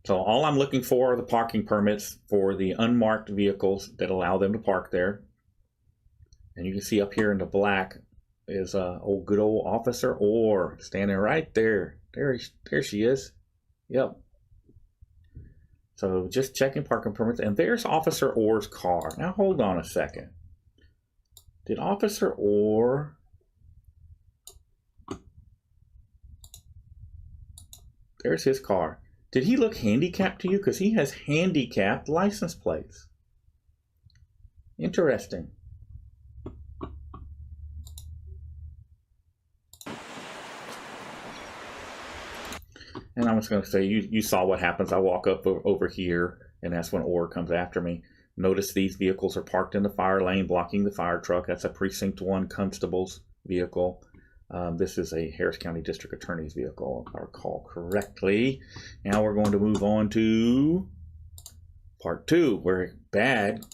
So all I'm looking for are the parking permits for the unmarked vehicles that allow them to park there. And you can see up here in the black is good old Officer Orr standing right there. There she is. Yep. So just checking parking permits. And there's Officer Orr's car. Now hold on a second. Did Officer Orr... There's his car. Did he look handicapped to you? Because he has handicapped license plates. Interesting. And I'm just going to say, you saw what happens. I walk up over here, and that's when Orr comes after me. Notice these vehicles are parked in the fire lane, blocking the fire truck. That's a Precinct 1 constable's vehicle. This is a Harris County District Attorney's vehicle, if I recall correctly. Now we're going to move on to part 2, where bad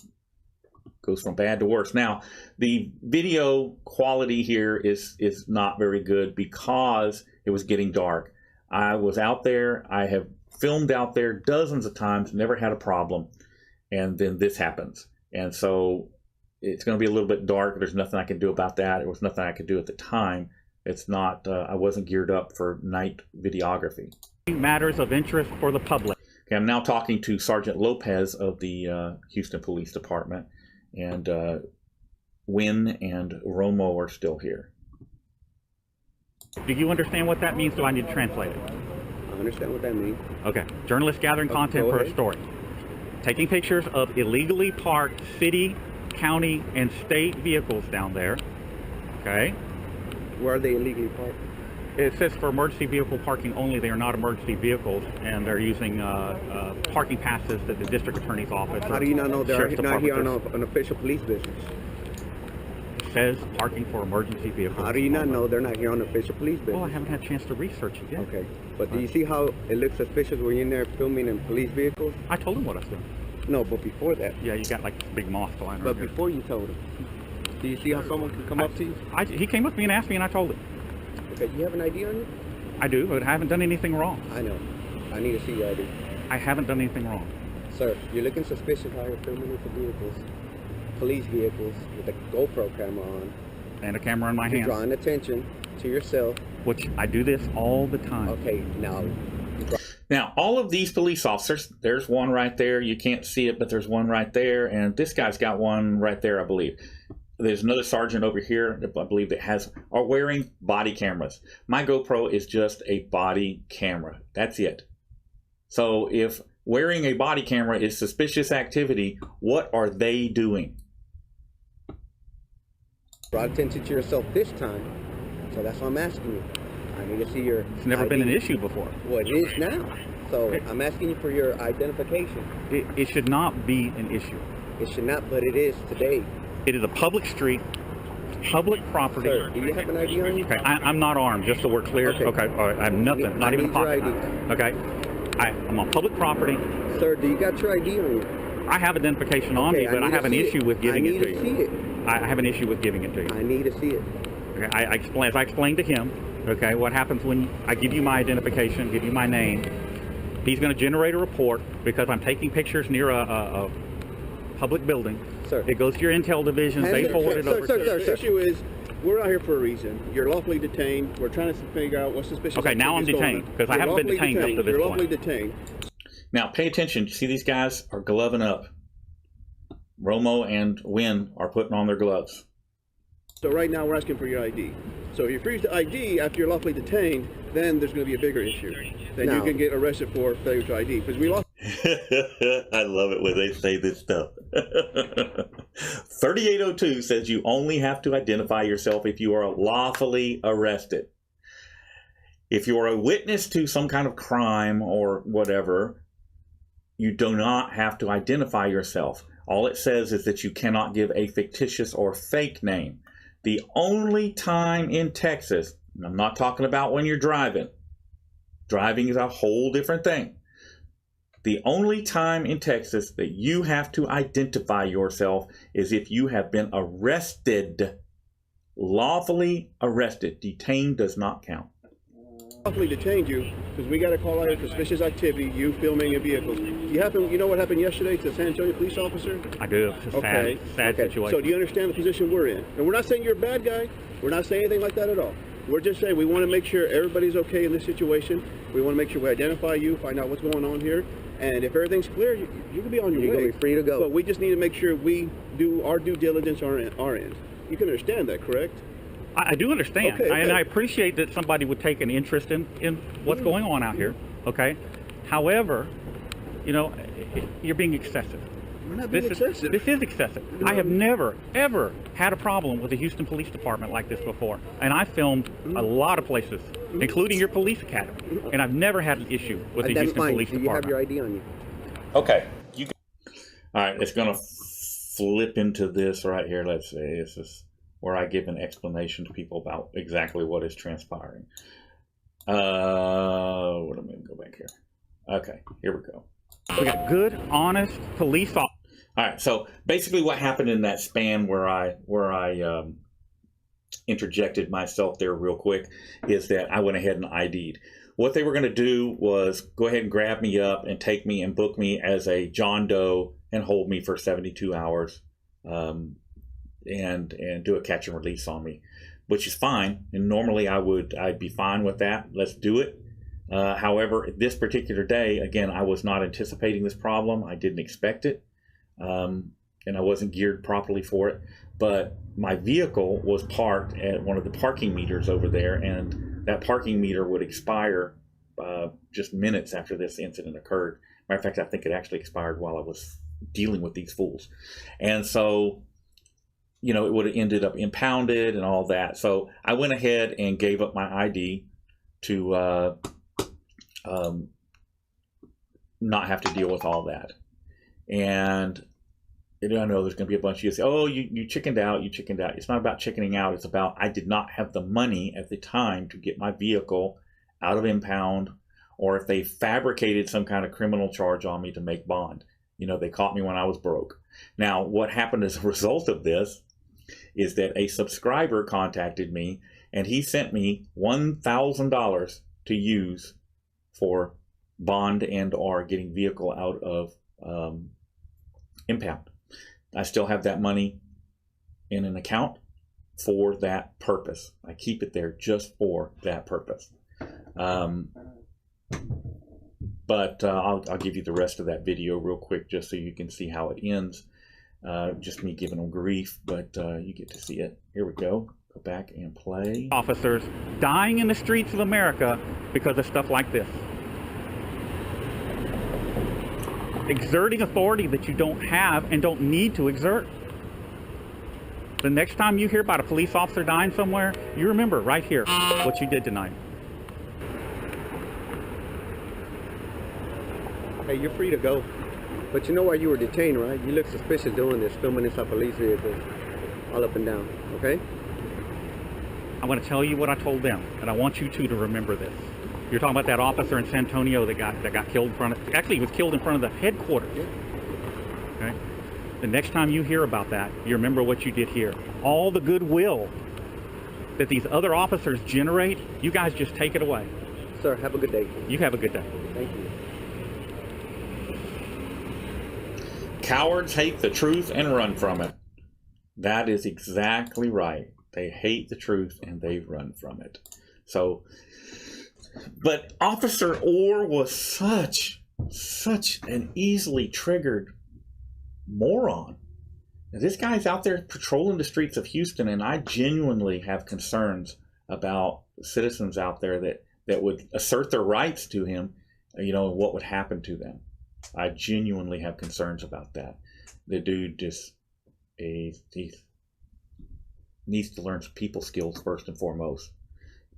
goes from bad to worse. Now, the video quality here is not very good because it was getting dark. I was out there. I have filmed out there dozens of times, never had a problem. And then this happens. And so it's going to be a little bit dark. There's nothing I can do about that. There was nothing I could do at the time. It's not, I wasn't geared up for night videography. Matters of interest for the public. Okay, I'm now talking to Sergeant Lopez of the Houston Police Department. And Wynn and Romo are still here. Do you understand what that means? Do I need to translate it? I understand what that means. Okay. Journalists gathering content for a story. Taking pictures of illegally parked city, county, and state vehicles down there. Okay. Where are they illegally parked? It says for emergency vehicle parking only. They are not emergency vehicles, and they're using parking passes that the district attorney's office. How do you not know they're Sheriff's not here on Department an official police business? says parking for emergency vehicles. How do you not know they're not here on official police business? Well, I haven't had a chance to research it yet. Okay, but do you see how it looks suspicious when you're in there filming in police vehicles? I told him what I said. No, but before that. Yeah, you got like this big moth flying But around here. before you told him, do you see how someone can come up to you? He came up to me and asked me, and I told him. Okay, do you have an ID on you? I do, but I haven't done anything wrong. I know. I need to see your ID. I haven't done anything wrong. Sir, you're looking suspicious how you're filming into vehicles, police vehicles, with a GoPro camera on. And a camera in my You're hand. drawing attention to yourself. Which I do this all the time. Okay, now. Now, all of these police officers, there's one right there. You can't see it, but there's one right there. And this guy's got one right there, I believe. There's another sergeant over here, I believe, that are wearing body cameras. My GoPro is just a body camera. That's it. So if wearing a body camera is suspicious activity, what are they doing? Brought attention to yourself this time, so that's why I'm asking you. I need to see your It's never ID. been an issue before. Well, it is now. So I'm asking you for your identification. It should not be an issue. It should not, but it is today. It is a public street, public property. Sir, do you have an ID on you? Okay, I'm not armed, just so we're clear. Okay. Okay, all right, I have nothing, not I even a need your pocket knife. ID. Okay, I'm on public property. Sir, do you got your ID on you? I have identification on me, Okay, but I need have to an see it. issue with giving I it need to to you. see it. I have an issue with giving it to you. I need to see it. Okay, as I explained to him, okay, what happens when I give you my identification, give you my name, he's going to generate a report because I'm taking pictures near a public building. Sir. It goes to your intel division, they forward it over to The issue is, we're out here for a reason. You're lawfully detained. We're trying to figure out what's suspicious. Okay, now I'm activity is going detained, on. because I You're haven't been lawfully detained up to this You're point. lawfully detained. Now, pay attention. You see these guys are gloving up. Romo and Wynn are putting on their gloves. So right now we're asking for your ID. So if you freeze the ID after you're lawfully detained, then there's going to be a bigger issue. Then you Now- can get arrested for failure to ID because we lost. I love it when they say this stuff. 3802 says you only have to identify yourself if you are lawfully arrested. If you are a witness to some kind of crime or whatever, you do not have to identify yourself. All it says is that you cannot give a fictitious or fake name. The only time in Texas, and I'm not talking about when you're driving. Driving is a whole different thing. The only time in Texas that you have to identify yourself is if you have been arrested, lawfully arrested. Detained does not count. Lawfully detained you because we got a call out of suspicious activity, you filming a vehicle. You know what happened yesterday to the San Antonio police officer? I do. It's a sad situation. So do you understand the position we're in? And we're not saying you're a bad guy. We're not saying anything like that at all. We're just saying we want to make sure everybody's okay in this situation. We want to make sure we identify you, find out what's going on here. And if everything's clear, you can be on your way. You're going to be free to go. But we just need to make sure we do our due diligence on our end. You can understand that, correct? I do understand, Okay, and okay. I appreciate that somebody would take an interest in what's going on out here, okay? However, you're being excessive. We're not being excessive. This is excessive. I have never, ever had a problem with the Houston Police Department like this before. And I filmed a lot of places, including your police academy. And I've never had an issue with the That's Houston fine. Police Do you have your Department. ID on you? Okay. All right, it's going to flip into this right here. Let's see. This is where I give an explanation to people about exactly what is transpiring. Let me go back here. Okay, here we go. We got good, honest police officers. All right, so basically what happened in that span where I interjected myself there real quick is that I went ahead and ID'd. What they were going to do was go ahead and grab me up and take me and book me as a John Doe and hold me for 72 hours and do a catch and release on me, which is fine. And normally I'd be fine with that. Let's do it. However, this particular day, again, I was not anticipating this problem. I didn't expect it. And I wasn't geared properly for it. But my vehicle was parked at one of the parking meters over there, and that parking meter would expire just minutes after this incident occurred. Matter of fact, I think it actually expired while I was dealing with these fools. And so, it would have ended up impounded and all that. So I went ahead and gave up my ID. to not have to deal with all that. And I know there's going to be a bunch of you say, oh, you chickened out, you chickened out. It's not about chickening out. It's about I did not have the money at the time to get my vehicle out of impound, or if they fabricated some kind of criminal charge on me to make bond. You know, they caught me when I was broke. Now, what happened as a result of this is that a subscriber contacted me, and he sent me $1,000 to use for bond and or getting vehicle out of impound. I still have that money in an account for that purpose. I keep it there just for that purpose. But I'll give you the rest of that video real quick just so you can see how it ends. Just me giving them grief, but you get to see it. Here we go. Go back and play. Officers dying in the streets of America because of stuff like this. Exerting authority that you don't have and don't need to exert. The next time you hear about a police officer dying somewhere, you remember right here what you did tonight. Hey, you're free to go. But you know why you were detained, right? You look suspicious doing this, filming inside police vehicles, all up and down, okay? I'm going to tell you what I told them, and I want you two to remember this. You're talking about that officer in San Antonio that got killed in front of, actually he was killed in front of the headquarters. Yeah. Okay? The next time you hear about that, you remember what you did here. All the goodwill that these other officers generate, you guys just take it away. Sir, have a good day. You have a good day. Thank you. Cowards hate the truth and run from it. That is exactly right. They hate the truth and they run from it. So, but Officer Orr was such an easily triggered moron. Now, this guy's out there patrolling the streets of Houston, and I genuinely have concerns about citizens out there that would assert their rights to him, you know, what would happen to them. I genuinely have concerns about that. The dude just, he needs to learn some people skills first and foremost.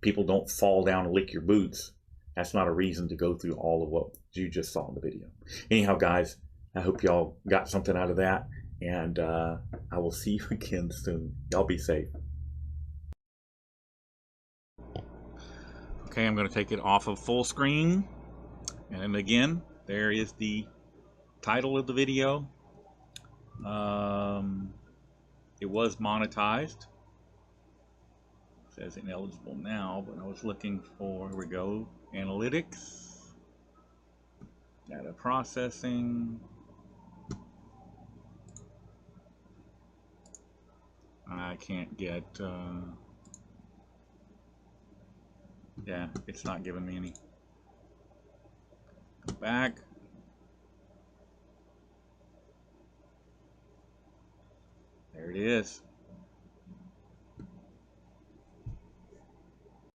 People don't fall down and lick your boots. That's not a reason to go through all of what you just saw in the video. Anyhow, guys, I hope y'all got something out of that, and I will see you again soon. Y'all be safe. Okay, I'm going to take it off of full screen, and again, there is the title of the video. It was monetized. It says ineligible now, but I was looking for, here we go, analytics, data processing. I can't get, yeah, it's not giving me any. Go back. There it is.